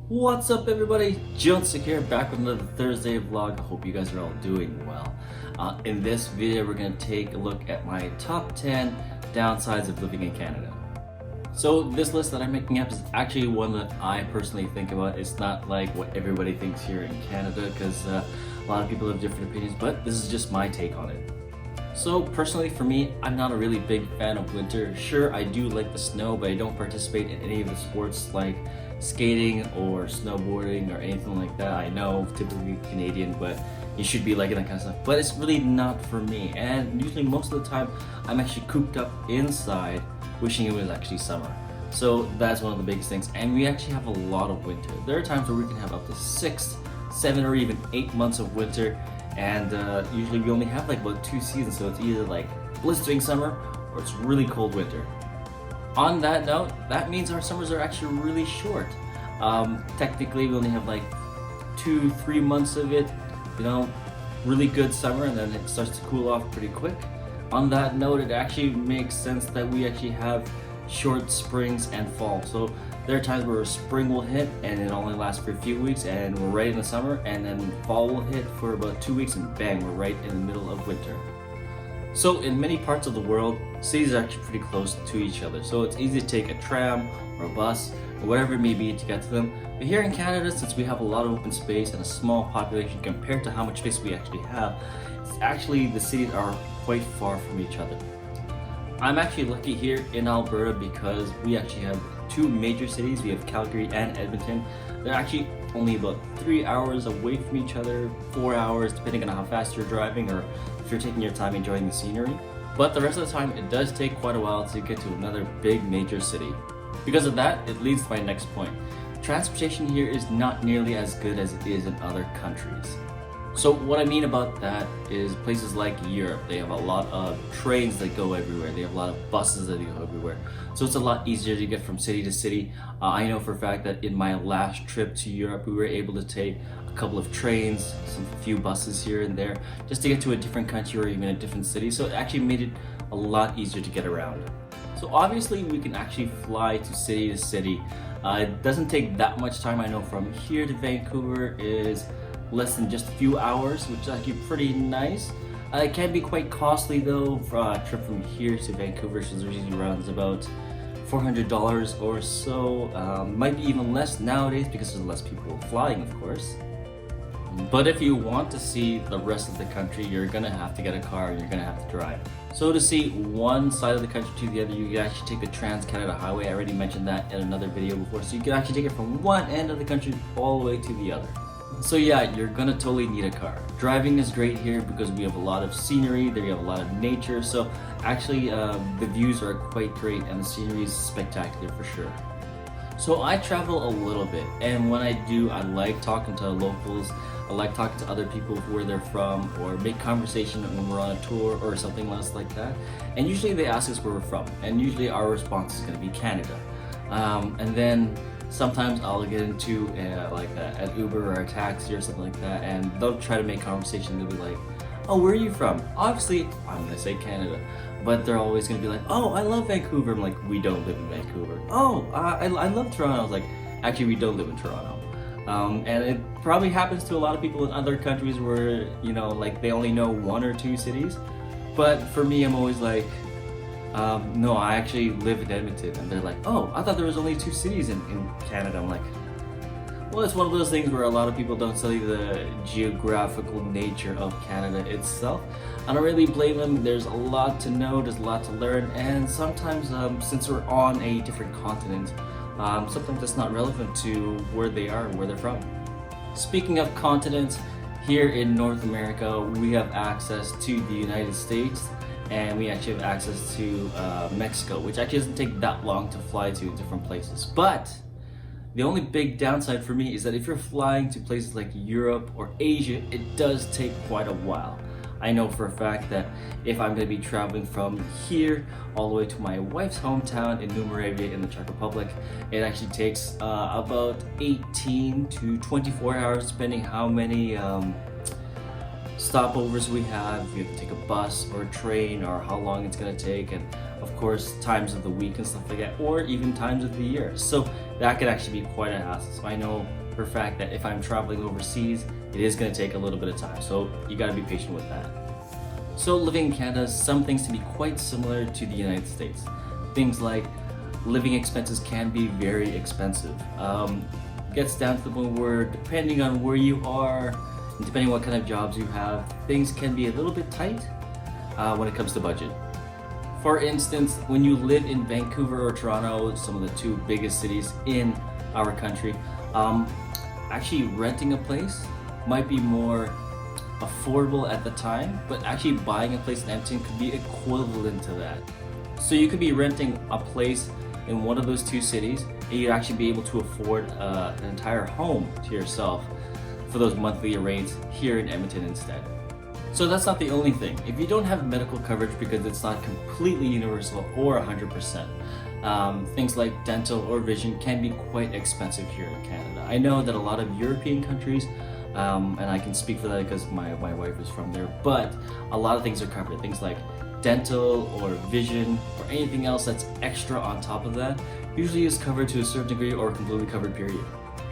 What's up everybody, Jonesik here, back with another Thursday vlog. I hope you guys are all doing well. In this video we're going to take a look at my top 10 downsides of living in Canada. So this list that I'm making up is actually one that I personally think about. It's not like what everybody thinks here in Canada because a lot of people have different opinions, but this is just my take on it. So personally for me, I'm not a really big fan of winter. Sure, I do like the snow, but I don't participate in any of the sports like skating or snowboarding or anything like that. I know, typically Canadian, but you should be liking that kind of stuff. But it's really not for me, and usually most of the time I'm actually cooped up inside wishing it was actually summer. So that's one of the biggest things, and we actually have a lot of winter. There are times where we can have up to 6, 7, or even 8 months of winter, and usually we only have like about 2 seasons, so it's either like blistering summer or it's really cold winter. On that note, that means our summers are actually really short. Technically we only have like 2-3 months of it, you know, really good summer, and then it starts to cool off pretty quick. On that note, it actually makes sense that we actually have short springs and fall. So there are times where spring will hit and it only lasts for a few weeks and we're right in the summer, and then fall will hit for about 2 weeks and bang, we're right in the middle of winter. So in many parts of the world, cities are actually pretty close to each other. So it's easy to take a tram or a bus or whatever it may be to get to them. But here in Canada, since we have a lot of open space and a small population compared to how much space we actually have, it's actually the cities are quite far from each other. I'm actually lucky here in Alberta because we actually have 2 major cities. We have Calgary and Edmonton. They're actually only about 3 hours away from each other, 4 hours depending on how fast you're driving or if you're taking your time enjoying the scenery. But the rest of the time it does take quite a while to get to another big major city. Because of that, it leads to my next point. Transportation here is not nearly as good as it is in other countries. So what I mean about that is places like Europe, they have a lot of trains that go everywhere. They have a lot of buses that go everywhere. So it's a lot easier to get from city to city. I know for a fact that in my last trip to Europe, we were able to take a couple of trains, some few buses here and there, just to get to a different country or even a different city. So it actually made it a lot easier to get around. So obviously we can actually fly to city. It doesn't take that much time. I know from here to Vancouver is less than just a few hours, which is actually pretty nice. It can be quite costly though for a trip from here to Vancouver, so there's usually around about $400 or so. Might be even less nowadays because there's less people flying, of course. But if you want to see the rest of the country, you're gonna have to get a car and you're gonna have to drive. So to see one side of the country to the other, you can actually take the Trans-Canada Highway. I already mentioned that in another video before. So you can actually take it from one end of the country all the way to the other. So yeah, you're gonna totally need a car. Driving is great here because we have a lot of scenery, there you have a lot of nature, so actually the views are quite great and the scenery is spectacular for sure. So I travel a little bit, and when I do, I like talking to locals. I like talking to other people where they're from, or make conversation when we're on a tour or something else like that. And usually they ask us where we're from, and usually our response is gonna be Canada. And then sometimes I'll get into like an Uber or a taxi or something like that, and they'll try to make conversation. They'll be like, oh, where are you from? Obviously, I'm gonna say Canada, but they're always gonna be like, oh, I love Vancouver. I'm like, we don't live in Vancouver. Oh, I love Toronto. I was like, actually, we don't live in Toronto. And it probably happens to a lot of people in other countries where, you know, like they only know 1 or 2 cities. But for me, I'm always like, no, I actually live in Edmonton. And they're like, oh, I thought there was only 2 cities in Canada. I'm like, well, it's one of those things where a lot of people don't study the geographical nature of Canada itself. I don't really blame them. There's a lot to know, there's a lot to learn, and sometimes since we're on a different continent, sometimes it's not relevant to where they are and where they're from. Speaking of continents, here in North America, we have access to the United States, and we actually have access to Mexico, which actually doesn't take that long to fly to different places. But the only big downside for me is that if you're flying to places like Europe or Asia, it does take quite a while. I know for a fact that if I'm going to be traveling from here all the way to my wife's hometown in New Moravia in the Czech Republic, it actually takes about 18 to 24 hours depending how many stopovers we have, if you have to take a bus or a train, or how long it's going to take, and of course times of the week and stuff like that, or even times of the year. So that could actually be quite a hassle. So I know for a fact that if I'm traveling overseas, it is going to take a little bit of time, so you got to be patient with that. So living in Canada, some things can be quite similar to the United States. Things like living expenses can be very expensive. Gets down to the point where, depending on where you are, and depending what kind of jobs you have, things can be a little bit tight when it comes to budget. For instance, when you live in Vancouver or Toronto, some of the two biggest cities in our country, actually renting a place might be more affordable at the time, but actually buying a place in Edmonton could be equivalent to that. So you could be renting a place in one of those two cities, and you'd actually be able to afford an entire home to yourself for those monthly rates here in Edmonton instead. So that's not the only thing. If you don't have medical coverage because it's not completely universal or 100%, things like dental or vision can be quite expensive here in Canada. I know that a lot of European countries, and I can speak for that because my wife is from there, but a lot of things are covered. Things like dental or vision or anything else that's extra on top of that usually is covered to a certain degree or completely covered, period.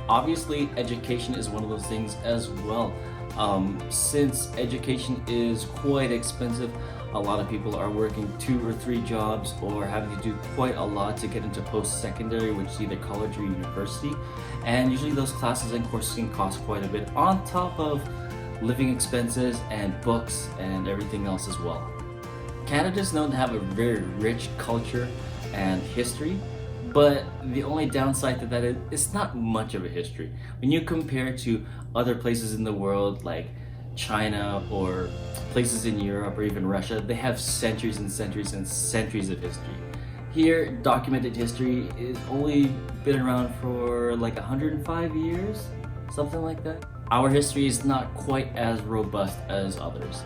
Obviously, education is one of those things as well. Since education is quite expensive, a lot of people are working 2 or 3 jobs or having to do quite a lot to get into post-secondary, which is either college or university. And usually those classes and courses can cost quite a bit on top of living expenses and books and everything else as well. Canada is known to have a very rich culture and history, but the only downside to that is it's not much of a history. When you compare to other places in the world like China or places in Europe or even Russia, they have centuries and centuries and centuries of history. Here, documented history is only been around for like 105 years, something like that. Our history is not quite as robust as others.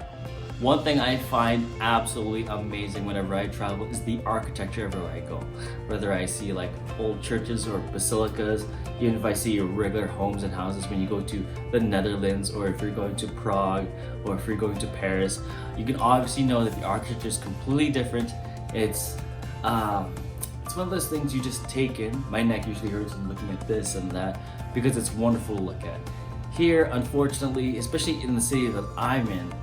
One thing I find absolutely amazing whenever I travel is the architecture everywhere I go. Whether I see like old churches or basilicas, even if I see regular homes and houses when you go to the Netherlands, or if you're going to Prague, or if you're going to Paris, you can obviously know that the architecture is completely different. It's one of those things you just take in. My neck usually hurts from looking at this and that because it's wonderful to look at. Here, unfortunately, especially in the city that I'm in,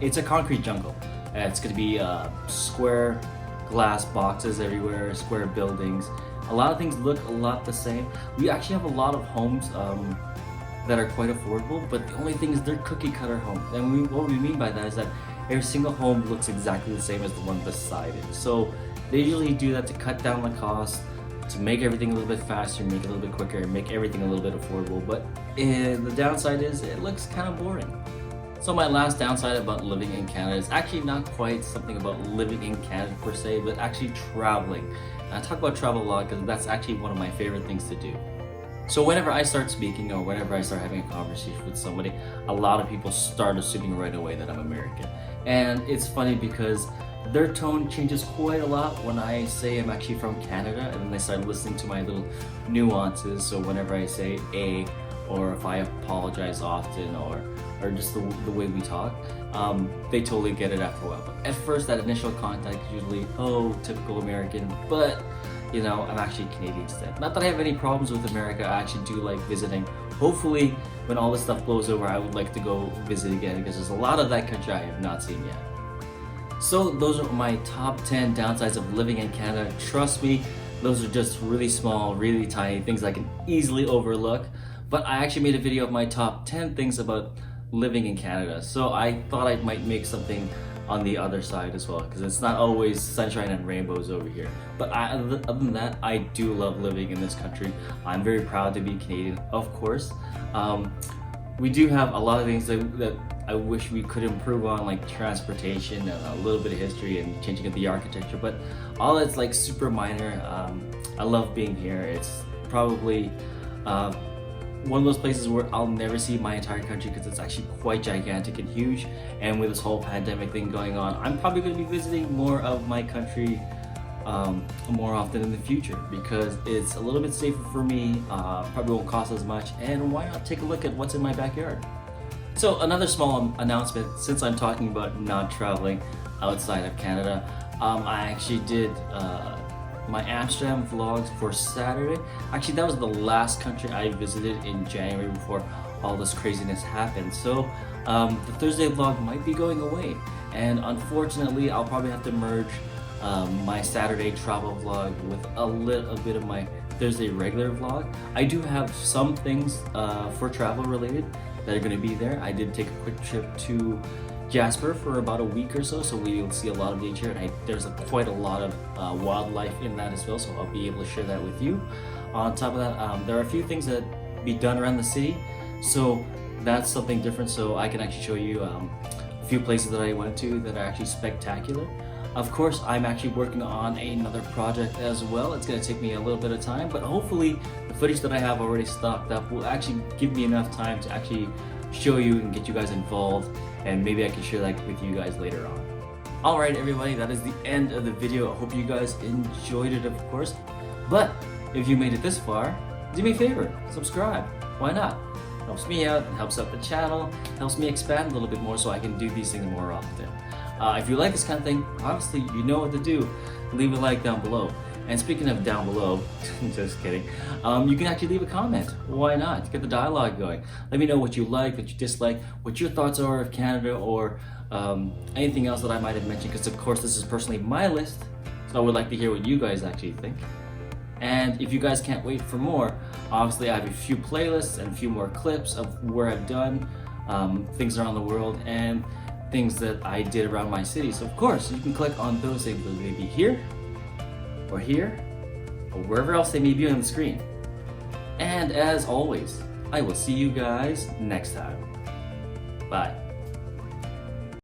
it's a concrete jungle. It's going to be square glass boxes everywhere, square buildings. A lot of things look a lot the same. We actually have a lot of homes that are quite affordable, but the only thing is they're cookie cutter homes. And what we mean by that is that every single home looks exactly the same as the one beside it. So they usually do that to cut down the cost, to make everything a little bit faster, make it a little bit quicker, and make everything a little bit affordable. But the downside is it looks kind of boring. So my last downside about living in Canada is actually not quite something about living in Canada per se, but actually traveling. And I talk about travel a lot because that's actually one of my favorite things to do. So whenever I start speaking or whenever I start having a conversation with somebody, a lot of people start assuming right away that I'm American. And it's funny because their tone changes quite a lot when I say I'm actually from Canada, and then they start listening to my little nuances. So whenever I say a, or if I apologize often, or just the way we talk, they totally get it after a while. But at first, that initial contact is usually, oh, typical American, but you know, I'm actually Canadian instead. Not that I have any problems with America, I actually do like visiting. Hopefully, when all this stuff blows over, I would like to go visit again because there's a lot of that country I have not seen yet. So those are my top 10 downsides of living in Canada. Trust me, those are just really small, really tiny things I can easily overlook. But I actually made a video of my top 10 things about living in Canada. So I thought I might make something on the other side as well, because it's not always sunshine and rainbows over here. But other than that, I do love living in this country. I'm very proud to be Canadian, of course. We do have a lot of things that I wish we could improve on, like transportation and a little bit of history and changing of the architecture, but all that's like super minor. I love being here. It's probably one of those places where I'll never see my entire country because it's actually quite gigantic and huge. And with this whole pandemic thing going on, I'm probably going to be visiting more of my country more often in the future because it's a little bit safer for me, probably won't cost as much, and why not take a look at what's in my backyard. So another small announcement, since I'm talking about not traveling outside of Canada, I actually did my Amsterdam vlogs for Saturday. Actually, that was the last country I visited in January before all this craziness happened. So the Thursday vlog might be going away, and unfortunately I'll probably have to merge my Saturday travel vlog with a little bit of my Thursday regular vlog. I do have some things for travel related that are going to be there. I did take a quick trip to Jasper for about a week or so we'll see a lot of nature, and there's quite a lot of wildlife in that as well, so I'll be able to share that with you. On top of that, there are a few things that be done around the city, so that's something different, so I can actually show you a few places that I went to that are actually spectacular. Of course, I'm actually working on another project as well. It's going to take me a little bit of time, but hopefully the footage that I have already stocked up will actually give me enough time to actually show you and get you guys involved, and maybe I can share that with you guys later on. Alright everybody, that is the end of the video. I hope you guys enjoyed it, of course. But if you made it this far, do me a favor, subscribe. Why not? Helps me out, helps out the channel, helps me expand a little bit more so I can do these things more often. If you like this kind of thing, obviously you know what to do. Leave a like down below. And speaking of down below, just kidding, you can actually leave a comment. Why not? Get the dialogue going. Let me know what you like, what you dislike, what your thoughts are of Canada, or anything else that I might have mentioned, because of course this is personally my list, so I would like to hear what you guys actually think. And if you guys can't wait for more, obviously I have a few playlists and a few more clips of where I've done things around the world and things that I did around my city. So of course you can click on those things, maybe here, or here, or wherever else they may be on the screen. And as always, I will see you guys next time. Bye.